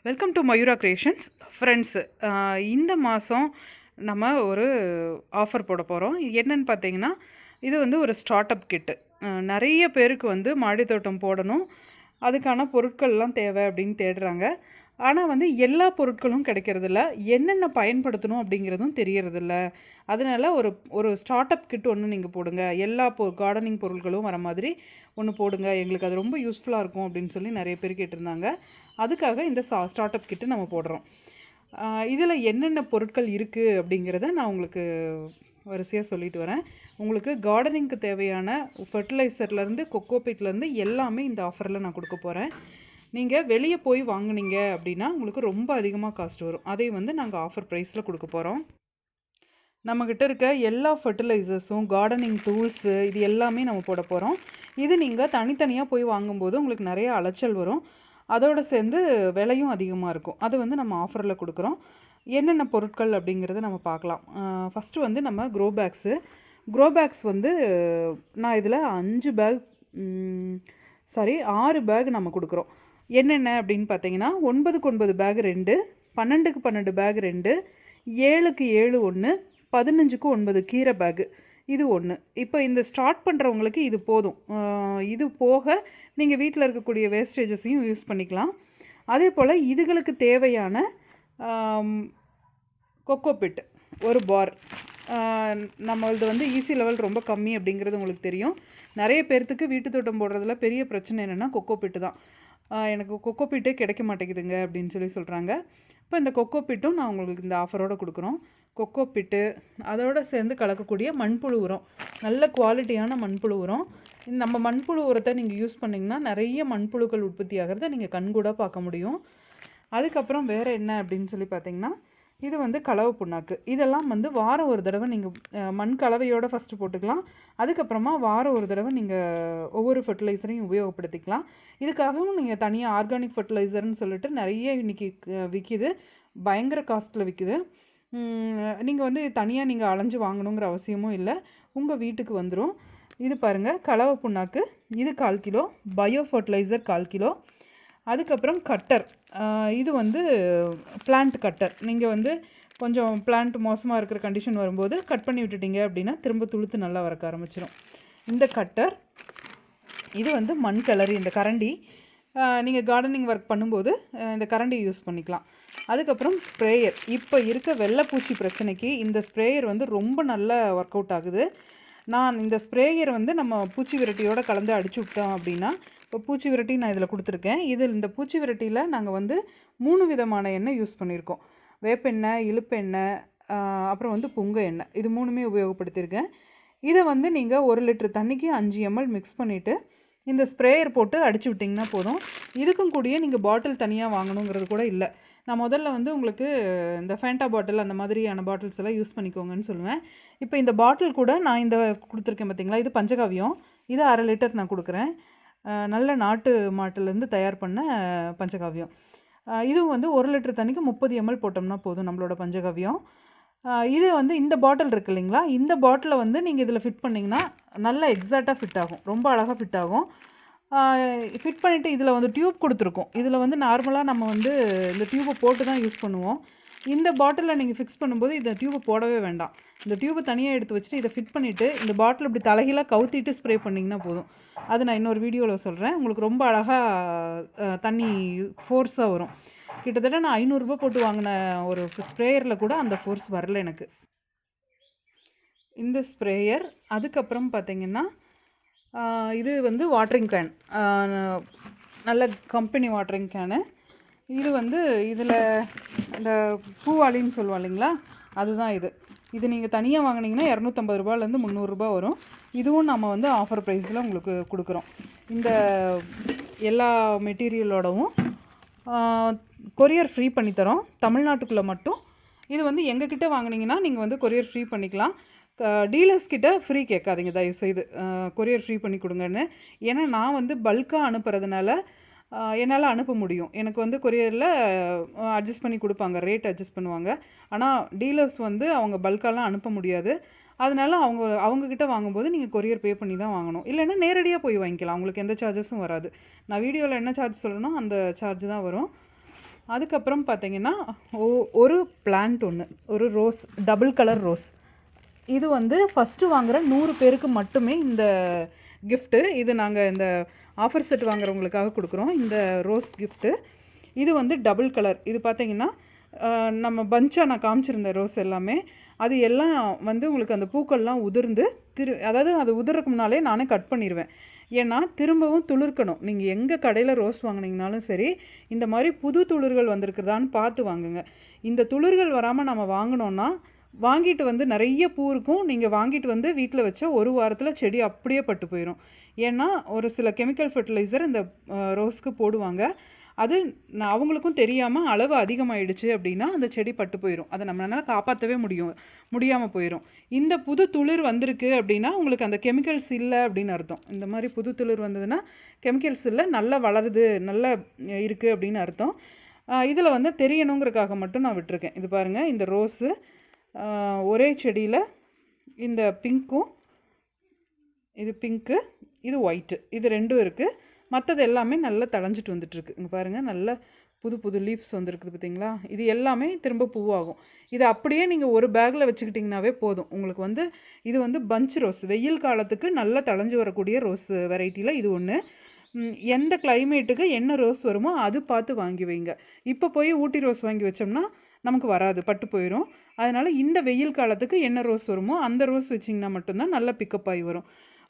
Welcome to Mayura creations friends. இந்த மாதம் நம்ம ஒரு ஆஃபர் போட போகிறோம். என்னன்னு பார்த்தீங்கன்னா, இது வந்து ஒரு ஸ்டார்ட் அப் கிட்டு. நிறைய பேருக்கு வந்து மாடி தோட்டம் போடணும், அதுக்கான பொருட்கள்லாம் தேவை அப்படின்னு தேடுறாங்க. ஆனால் வந்து எல்லா பொருட்களும் கிடைக்கிறதில்ல, என்னென்ன பயன்படுத்தணும் அப்படிங்கிறதும் தெரியறதில்ல. அதனால ஒரு ஒரு ஸ்டார்ட் அப் கிட் ஒன்று நீங்கள் போடுங்க, எல்லா கார்டனிங் பொருட்களும் வர மாதிரி ஒன்று போடுங்க, எங்களுக்கு அது ரொம்ப யூஸ்ஃபுல்லாக இருக்கும் அப்படின்னு சொல்லி நிறைய பேர் கேட்டிருந்தாங்க. அதுக்காக இந்த ஸ்டார்ட் அப் கிட்டு நம்ம போடுறோம். இதில் என்னென்ன பொருட்கள் இருக்குது அப்படிங்கிறத நான் உங்களுக்கு வரிசையாக சொல்லிட்டு வரேன். உங்களுக்கு கார்டனிங்க்கு தேவையான ஃபெர்டிலைசர்லேருந்து கொக்கோபீட்லேருந்து எல்லாமே இந்த ஆஃபரில் நான் கொடுக்க போகிறேன். நீங்கள் வெளியே போய் வாங்குனீங்க அப்படின்னா உங்களுக்கு ரொம்ப அதிகமாக காஸ்ட் வரும். அதை வந்து நாங்கள் ஆஃபர் ப்ரைஸில் கொடுக்க போகிறோம். நம்மக்கிட்ட இருக்க எல்லா ஃபெர்டிலைசர்ஸும் கார்டனிங் டூல்ஸு இது எல்லாமே நம்ம போட போகிறோம். இது நீங்கள் தனித்தனியாக போய் வாங்கும்போது உங்களுக்கு நிறைய அலைச்சல் வரும், அதோடு சேர்ந்து விலையும் அதிகமாக இருக்கும். அது வந்து நம்ம ஆஃபரில் கொடுக்குறோம். என்னென்ன பொருட்கள் அப்படிங்கிறத நம்ம பார்க்கலாம். ஃபஸ்ட்டு வந்து நம்ம க்ரோ பேக்ஸ் வந்து நான் இதில் 6 பேக் நம்ம கொடுக்குறோம். என்னென்ன அப்படின்னு பார்த்தீங்கன்னா, 9க்கு 9 பேக் 2, 12க்கு 12 பேக் 2, 7க்கு 7 1, 15க்கு 9 கீரை பேக்கு இது ஒன்று. இப்போ இந்த ஸ்டார்ட் பண்ணுறவங்களுக்கு இது போதும். இது போக நீங்கள் வீட்டில் இருக்கக்கூடிய வேஸ்டேஜஸையும் யூஸ் பண்ணிக்கலாம். அதே போல் இதுகளுக்கு தேவையான கொக்கோபிட் ஒரு பார். நம்மளது வந்து ஈஸி லெவல் ரொம்ப கம்மி அப்படிங்கிறது உங்களுக்கு தெரியும். நிறைய பேர்த்துக்கு வீட்டு தோட்டம் போடுறதுல பெரிய பிரச்சனை என்னென்னா கொக்கோபிட்டு தான். எனக்கு கொக்கோபிட்டே கிடைக்க மாட்டேங்குதுங்க அப்படின்னு சொல்லி சொல்கிறாங்க. இப்போ இந்த கொக்கோபிட்டும் நான் உங்களுக்கு இந்த ஆஃபரோடு கொடுக்குறோம். கொக்கோபிட்டு அதோடு சேர்ந்து கலக்கக்கூடிய மண்புழு உரம், நல்ல குவாலிட்டியான மண்புழு உரம். நம்ம மண்புழு உரத்தை நீங்கள் யூஸ் பண்ணிங்கன்னா நிறைய மண்புழுக்கள் உற்பத்தி ஆகிறத நீங்கள் கண்கூட பார்க்க முடியும். அதுக்கப்புறம் வேறு என்ன அப்படின்னு சொல்லி பார்த்தீங்கன்னா, இது வந்து கலவை புண்ணாக்கு. இதெல்லாம் வந்து வாரம் ஒரு தடவை நீங்கள் மண் கலவையோடு ஃபஸ்ட்டு போட்டுக்கலாம். அதுக்கப்புறமா வாரம் ஒரு தடவை நீங்கள் ஒவ்வொரு ஃபெர்டிலைசரையும் உபயோகப்படுத்திக்கலாம். இதுக்காகவும் நீங்கள் தனியாக ஆர்கானிக் ஃபெர்டிலைசர்னு சொல்லிட்டு நிறைய இன்றைக்கி விற்கிது, பயங்கர காஸ்ட்டில் விற்கிது. நீங்கள் வந்து தனியாக நீங்கள் அலைஞ்சு வாங்கணுங்கிற அவசியமும் இல்லை, உங்கள் வீட்டுக்கு வந்துடும். இது பாருங்கள், கலவை புண்ணாக்கு இது 1/4 கிலோ, பயோ ஃபர்டிலைசர் 1/4 கிலோ. அதுக்கப்புறம் கட்டர், இது வந்து பிளான்ட் கட்டர். நீங்கள் வந்து கொஞ்சம் பிளான்ட் மோசமாக இருக்கிற கண்டிஷன் வரும்போது கட் பண்ணி விட்டுட்டீங்க அப்படின்னா திரும்ப துளுத்து நல்லா வரக்க ஆரம்பிச்சிடும். இந்த கட்டர், இது வந்து மண் கிளறி, இந்த கரண்டி. நீங்கள் கார்டனிங் ஒர்க் பண்ணும்போது இந்த கரண்டி யூஸ் பண்ணிக்கலாம். அதுக்கப்புறம் ஸ்ப்ரேயர். இப்போ இருக்க வெள்ளைப்பூச்சி பிரச்சனைக்கு இந்த ஸ்ப்ரேயர் வந்து ரொம்ப நல்ல ஒர்க் அவுட் ஆகுது. நான் இந்த ஸ்ப்ரேயர் வந்து நம்ம பூச்சி விரட்டியோடு கலந்து அடிச்சு விட்டோம் அப்படின்னா, இப்போ பூச்சி விரட்டி நான் இதில் கொடுத்துருக்கேன். இந்த பூச்சி விரட்டியில் நாங்கள் வந்து 3 விதமான எண்ணெய் யூஸ் பண்ணியிருக்கோம். வேப்பெண்ணெய், இழுப்பெண்ணெய், அப்புறம் வந்து புங்க எண்ணெய். இது 3மே உபயோகப்படுத்தியிருக்கேன். இதை வந்து நீங்கள் 1 லிட்டர் தண்ணிக்கு 5 ml மிக்ஸ் பண்ணிவிட்டு இந்த ஸ்ப்ரேயர் போட்டு அடிச்சு விட்டிங்கன்னா போதும். இதுக்கும் கூடிய நீங்கள் பாட்டில் தனியாக வாங்கணுங்கிறது கூட இல்லை. நான் முதல்ல வந்து உங்களுக்கு இந்த ஃபேண்டா பாட்டில் அந்த மாதிரியான பாட்டில்ஸ் எல்லாம் யூஸ் பண்ணிக்கோங்கன்னு சொல்லுவேன். இப்போ இந்த பாட்டில் கூட நான் இந்த கொடுத்துருக்கேன் பார்த்தீங்களா, இது பஞ்சகாவியம். இது 1/2 லிட்டர் நான் கொடுக்குறேன். நல்ல நாட்டு மாட்டிலேருந்து தயார் பண்ண பஞ்சகாவியம். இதுவும் வந்து 1 லிட்டர் தண்ணிக்கு 30 ml போட்டோம்னா போதும் நம்மளோட பஞ்சகாவியம். இது வந்து இந்த பாட்டில் இருக்குது இல்லைங்களா, இந்த பாட்டிலை வந்து நீங்கள் இதில் ஃபிட் பண்ணிங்கன்னா நல்லா எக்ஸாக்டாக ஃபிட் ஆகும், ரொம்ப அழகாக ஃபிட் ஆகும். ஃபிட் பண்ணிவிட்டு இதில் வந்து டியூப் கொடுத்துருக்கோம். இதில் வந்து நார்மலாக நம்ம வந்து இந்த டியூப்பை போட்டு தான் யூஸ் பண்ணுவோம். இந்த பாட்டிலில் நீங்கள் ஃபிக்ஸ் பண்ணும்போது இந்த டியூப்பை போடவே வேண்டாம். இந்த டியூப்பை தனியாக எடுத்து வச்சுட்டு இதை ஃபிட் பண்ணிவிட்டு இந்த பாட்டில் இப்படி தலைகீழாக கவுத்திட்டு ஸ்ப்ரே பண்ணிங்கன்னா போதும். அது நான் இன்னொரு வீடியோவில் சொல்கிறேன். உங்களுக்கு ரொம்ப அழகாக தண்ணி ஃபோர்ஸாக வரும். கிட்டத்தட்ட நான் 500 ரூபா போட்டு வாங்கின ஒரு ஸ்ப்ரேயரில் கூட அந்த ஃபோர்ஸ் வரல எனக்கு, இந்த ஸ்ப்ரேயர். அதுக்கப்புறம் பார்த்திங்கன்னா, இது வந்து வாட்டரிங் கேன், நல்ல கம்பெனி வாட்டரிங் கேனு. இது வந்து இதில் இந்த பூவாளின்னு சொல்லுவோம் இல்லைங்களா, அதுதான் இது. இது நீங்கள் தனியாக வாங்கினீங்கன்னா 250 ரூபாயிலேருந்து 300 ரூபா வரும். இதுவும் நம்ம வந்து ஆஃபர் ப்ரைஸில் உங்களுக்கு கொடுக்குறோம். இந்த எல்லா மெட்டீரியலோடவும் கொரியர் ஃப்ரீ பண்ணித்தரோம், தமிழ்நாட்டுக்குள்ளே மட்டும். இது வந்து எங்ககிட்ட வாங்கினீங்கன்னா நீங்கள் வந்து கொரியர் ஃப்ரீ பண்ணிக்கலாம். டீலர்ஸ்கிட்ட ஃப்ரீ கேட்காதீங்க தயவுசெய்து, கொரியர் ஃப்ரீ பண்ணி கொடுங்கன்னு. ஏன்னா நான் வந்து பல்காக அனுப்புறதுனால என்னால் அனுப்ப முடியும். எனக்கு வந்து கொரியரில் அட்ஜஸ்ட் பண்ணி கொடுப்பாங்க, ரேட் அட்ஜஸ்ட் பண்ணுவாங்க. ஆனால் டீலர்ஸ் வந்து அவங்க பல்காலாம் அனுப்ப முடியாது. அதனால அவங்கக்கிட்ட வாங்கும்போது நீங்கள் கொரியர் பே பண்ணி தான் வாங்கணும். இல்லைன்னா நேரடியாக போய் வாங்கிக்கலாம், அவங்களுக்கு எந்த சார்ஜஸும் வராது. நான் வீடியோவில் என்ன சார்ஜ் சொல்கிறேனோ அந்த சார்ஜ் தான் வரும். அதுக்கப்புறம் பார்த்தீங்கன்னா ஒரு பிளான்ட் ஒன்று, ஒரு ரோஸ், டபுள் கலர் ரோஸ். இது வந்து ஃபஸ்ட்டு வாங்குகிற 100 பேருக்கு மட்டுமே இந்த கிஃப்ட்டு. இது நாங்கள் இந்த ஆஃபர் செட் வாங்குறவங்களுக்காக கொடுக்குறோம் இந்த ரோஸ் கிஃப்ட்டு. இது வந்து டபுள் கலர். இது பார்த்தீங்கன்னா நம்ம பஞ்சாக நான் காமிச்சிருந்த ரோஸ் எல்லாமே அது எல்லாம் வந்து உங்களுக்கு அந்த பூக்கள்லாம் உதிர்ந்து அதாவது அது உதிர்றதுக்கு முன்னாலே நானே கட் பண்ணிடுவேன். ஏன்னா திரும்பவும் துளிர்க்கணும். நீங்கள் எங்கே கடையில் ரோஸ் வாங்கினீங்கனாலும் சரி, இந்த மாதிரி புது துளிர்கள் வந்திருக்குதான்னு பார்த்து வாங்குங்க. இந்த துளிர்கள் வராமல் நம்ம வாங்கினோன்னா வாங்கிட்டு வந்து நிறைய பூ இருக்கும். நீங்கள் வாங்கிட்டு வந்து வீட்டில் வச்ச ஒரு வாரத்தில் செடி அப்படியே பட்டு போயிடும். ஏன்னா ஒரு சில கெமிக்கல் ஃபெர்டிலைசர் இந்த ரோஸ்க்கு போடுவாங்க. அது அவங்களுக்கும் தெரியாமல் அளவு அதிகமாகிடுச்சு அப்படின்னா அந்த செடி பட்டு போயிடும். அதை நம்மளால் காப்பாற்றவே முடியாமல் போயிடும். இந்த புது துளிர் வந்திருக்கு அப்படின்னா உங்களுக்கு அந்த கெமிக்கல்ஸ் இல்லை அப்படின்னு அர்த்தம். இந்த மாதிரி புது துளிர் வந்ததுன்னா கெமிக்கல்ஸ் இல்லை, நல்லா வளருது, நல்லா இருக்குது அப்படின்னு அர்த்தம். இதில் வந்து தெரியணுங்கிறதுக்காக மட்டும் நான் விட்டுருக்கேன். இது பாருங்கள், இந்த ரோஸு ஒரே செடியில் இந்த பிங்க்கும், இது பிங்க்கு, இது ஒயிட்டு, இது ரெண்டும் இருக்குது. மற்றது எல்லாமே நல்லா தளைஞ்சிட்டு வந்துட்டுருக்கு. இங்கே பாருங்கள், நல்ல புது புது லீவ்ஸ் வந்துருக்குது பார்த்தீங்களா? இது எல்லாமே திரும்ப பூவாகும். இது அப்படியே நீங்கள் ஒரு பேக்கில் வச்சுக்கிட்டிங்கனாவே போதும். உங்களுக்கு வந்து இது வந்து பஞ்ச் ரோஸ், வெயில் காலத்துக்கு நல்லா தளைஞ்சு வரக்கூடிய ரோஸ் வெரைட்டியில் இது ஒன்று. எந்த கிளைமேட்டுக்கு என்ன ரோஸ் வருமோ அது பார்த்து வாங்கி வைங்க. இப்போ போய் ஊட்டி ரோஸ் வாங்கி வச்சோம்னா நமக்கு வராது, பட்டு போயிடும். அதனால் இந்த வெயில் காலத்துக்கு என்ன ரோஸ் வருமோ அந்த ரோஸ் வச்சிங்கன்னா மட்டும்தான் நல்லா பிக்கப் ஆகி வரும்.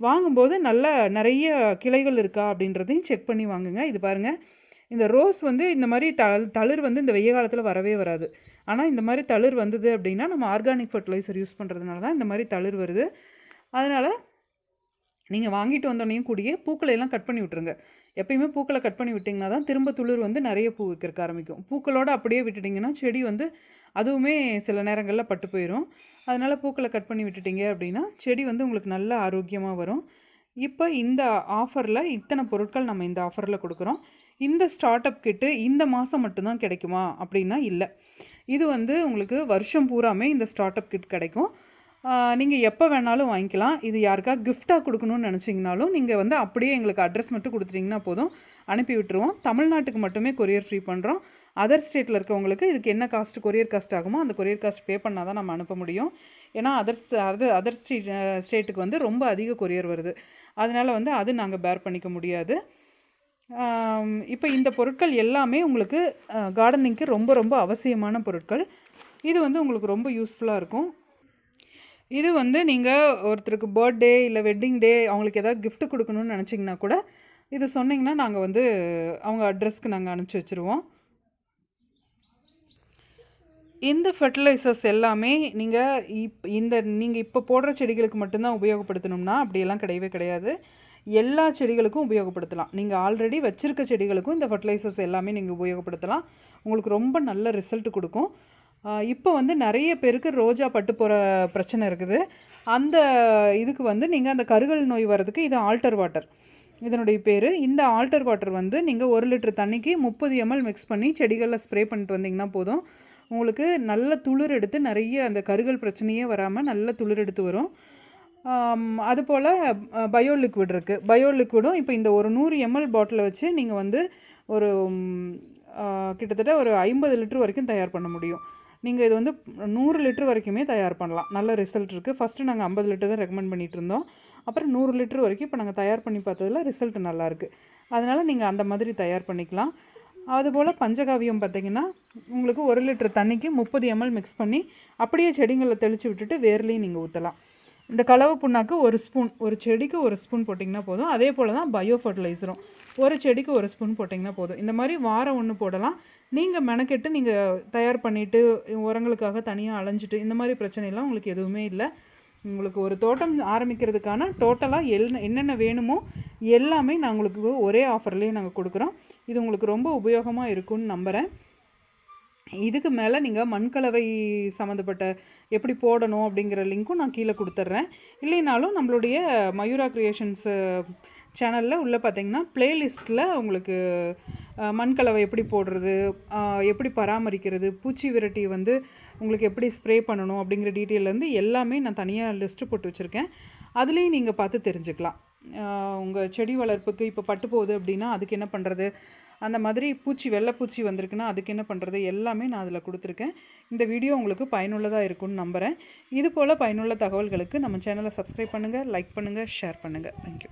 வாங்கும்போது நல்லா நிறைய கிளைகள் இருக்கா அப்படின்றதையும் செக் பண்ணி வாங்குங்க. இது பாருங்கள், இந்த ரோஸ் வந்து இந்த மாதிரி தளிர் வந்து இந்த வெய்ய காலத்தில் வரவே வராது. ஆனால் இந்த மாதிரி தளிர் வந்தது அப்படின்னா நம்ம ஆர்கானிக் ஃபர்டிலைசர் யூஸ் பண்ணுறதுனால தான் இந்த மாதிரி தளிர் வருது. அதனால் நீங்கள் வாங்கிட்டு வந்தோடனையும் கூடிய பூக்களையெல்லாம் கட் பண்ணி விட்டுருங்க. எப்பயுமே பூக்களை கட் பண்ணி விட்டிங்கன்னா தான் திரும்ப துளிர் வந்து நிறைய பூ வைக்கிறக்க ஆரம்பிக்கும். பூக்களோடு அப்படியே விட்டுட்டிங்கன்னா செடி வந்து அதுவுமே சில நேரங்களில் பட்டு போயிடும். அதனால் பூக்களை கட் பண்ணி விட்டுட்டிங்க அப்படின்னா செடி வந்து உங்களுக்கு நல்ல ஆரோக்கியமாக வரும். இப்போ இந்த ஆஃபரில் இத்தனை பொருட்கள் நம்ம இந்த ஆஃபரில் கொடுக்குறோம். இந்த ஸ்டார்ட் அப் கிட்டு இந்த மாதம் மட்டும்தான் கிடைக்குமா அப்படின்னா இல்லை. இது வந்து உங்களுக்கு வருஷம் பூராமே இந்த ஸ்டார்ட் அப் கிட் கிடைக்கும். நீங்கள் எப்போ வேணாலும் வாங்கிக்கலாம். இது யாருக்கா கிஃப்டாக கொடுக்கணும்னு நினச்சிங்கனாலும் நீங்கள் வந்து அப்படியே எங்களுக்கு அட்ரஸ் மட்டும் கொடுத்துட்டிங்கன்னா போதும், அனுப்பி விட்டுருவோம். தமிழ்நாட்டுக்கு மட்டுமே கொரியர் ஃப்ரீ பண்ணுறோம். அதர் ஸ்டேட்டில் இருக்கவங்களுக்கு இதுக்கு என்ன காஸ்ட், கொரியர் காஸ்ட் ஆகுமோ அந்த கொரியர் காஸ்ட் பே பண்ணால் தான் நம்ம அனுப்ப முடியும். ஏன்னா அதர் ஸ்டேட்டுக்கு வந்து ரொம்ப அதிக கொரியர் வருது. அதனால் வந்து அது நாங்கள் பேர் பண்ணிக்க முடியாது. இப்போ இந்த பொருட்கள் எல்லாமே உங்களுக்கு கார்டனிங்க்கு ரொம்ப ரொம்ப அவசியமான பொருட்கள். இது வந்து உங்களுக்கு ரொம்ப யூஸ்ஃபுல்லாக இருக்கும். இது வந்து நீங்கள் ஒருத்தருக்கு பர்த்டே இல்லை வெட்டிங் டே அவங்களுக்கு ஏதாவது கிஃப்ட் கொடுக்கணும்னு நினச்சிங்கன்னா கூட இது சொன்னிங்கன்னா நாங்கள் வந்து அவங்க அட்ரஸ்க்கு நாங்கள் அனுப்பிச்சி வச்சுருவோம். இந்த ஃபெர்டிலைசர்ஸ் எல்லாமே நீங்கள் இப்போ போடுற செடிகளுக்கு மட்டும்தான் உபயோகப்படுத்தணும்னா அப்படியெல்லாம் கிடையவே கிடையாது. எல்லா செடிகளுக்கும் உபயோகப்படுத்தலாம். நீங்கள் ஆல்ரெடி வச்சுருக்க செடிகளுக்கும் இந்த ஃபெர்டிலைசர்ஸ் எல்லாமே நீங்கள் உபயோகப்படுத்தலாம். உங்களுக்கு ரொம்ப நல்ல ரிசல்ட் கொடுக்கும். இப்போ வந்து நிறைய பேருக்கு ரோஜா பட்டு போகிற பிரச்சனை இருக்குது. அந்த இதுக்கு வந்து நீங்கள் அந்த கருகல் நோய் வர்றதுக்கு இது ஆல்டர் வாட்டர், இதனுடைய பேர். இந்த ஆல்டர் வாட்டர் வந்து நீங்கள் 1 லிட்டர் தண்ணிக்கு 30 ml மிக்ஸ் பண்ணி செடிகளில் ஸ்ப்ரே பண்ணிட்டு வந்தீங்கன்னா போதும். உங்களுக்கு நல்ல துளிர் எடுத்து நிறைய அந்த கருகல் பிரச்சனையே வராமல் நல்ல துளிர் எடுத்து வரும். அதுபோல் பயோ லிக்விட் இருக்குது. பயோ லிக்விடும் இப்போ இந்த ஒரு 100 ml பாட்டிலை வச்சு நீங்கள் வந்து ஒரு கிட்டத்தட்ட ஒரு 50 லிட்டர் வரைக்கும் தயார் பண்ண முடியும். நீங்கள் இது வந்து 100 லிட்டர் வரைக்குமே தயார் பண்ணலாம். நல்ல ரிசல்ட் இருக்குது. ஃபஸ்ட்டு நாங்கள் 50 லிட்டர் தான் ரெக்கமெண்ட் பண்ணிகிட்டு இருந்தோம். அப்புறம் 100 லிட்டர் வரைக்கும் இப்போ நாங்கள் தயார் பண்ணி பார்த்ததில் ரிசல்ட் நல்லாயிருக்கு. அதனால் நீங்கள் அந்த மாதிரி தயார் பண்ணிக்கலாம். அதுபோல் பஞ்சகாவியம் பார்த்திங்கன்னா உங்களுக்கு 1 லிட்டர் தண்ணிக்கு 30 ml மிக்ஸ் பண்ணி அப்படியே செடிங்களில் தெளித்து விட்டுட்டு வேர்லேயும் நீங்கள் ஊற்றலாம். இந்த கலவை புண்ணாக்கு 1 ஸ்பூன், ஒரு செடிக்கு 1 ஸ்பூன் போட்டிங்கன்னா போதும். அதே போல் தான் பயோ ஃபர்டிலைசரும் ஒரு செடிக்கு 1 ஸ்பூன் போட்டிங்கன்னா போதும். இந்த மாதிரி வாரம் 1 போடலாம். நீங்கள் மெனக்கெட்டு நீங்கள் தயார் பண்ணிவிட்டு உரங்களுக்காக தனியாக அலைஞ்சிட்டு இந்த மாதிரி பிரச்சனைலாம் உங்களுக்கு எதுவுமே இல்லை. உங்களுக்கு ஒரு தோட்டம் ஆரம்பிக்கிறதுக்கான டோட்டலாக என்னென்ன வேணுமோ எல்லாமே நான் உங்களுக்கு ஒரே ஆஃபர்லேயே நாங்கள் கொடுக்குறோம். இது உங்களுக்கு ரொம்ப உபயோகமாக இருக்கும்னு நம்புகிறேன். இதுக்கு மேலே நீங்கள் மண்கலவை சம்மந்தப்பட்ட எப்படி போடணும் அப்படிங்கிற லிங்க்கும் நான் கீழே கொடுத்துட்றேன். இல்லைனாலும் நம்மளுடைய மயூரா கிரியேஷன்ஸு சேனலில் உள்ளே பார்த்திங்கன்னா ப்ளேலிஸ்ட்டில் உங்களுக்கு மண்கலவை எப்படி போடுறது, எப்படி பராமரிக்கிறது, பூச்சி விரட்டி வந்து உங்களுக்கு எப்படி ஸ்ப்ரே பண்ணணும் அப்படிங்கிற டீட்டெயிலேருந்து எல்லாமே நான் தனியாக லிஸ்ட்டு போட்டு வச்சுருக்கேன். அதுலேயும் நீங்கள் பார்த்து தெரிஞ்சுக்கலாம். உங்கள் செடி வளர்ப்புக்கு இப்போ பட்டு போகுது அப்படின்னா அதுக்கு என்ன பண்ணுறது, அந்த மாதிரி வெள்ளைப்பூச்சி வந்திருக்குன்னா அதுக்கு என்ன பண்ணுறது எல்லாமே நான் அதில் கொடுத்துருக்கேன். இந்த வீடியோ உங்களுக்கு பயனுள்ளதாக இருக்கும்னு நம்புகிறேன். இது போல் பயனுள்ள தகவல்களுக்கு நம்ம சேனலை சப்ஸ்கிரைப் பண்ணுங்கள், லைக் பண்ணுங்கள், ஷேர் பண்ணுங்கள். தேங்க்யூ.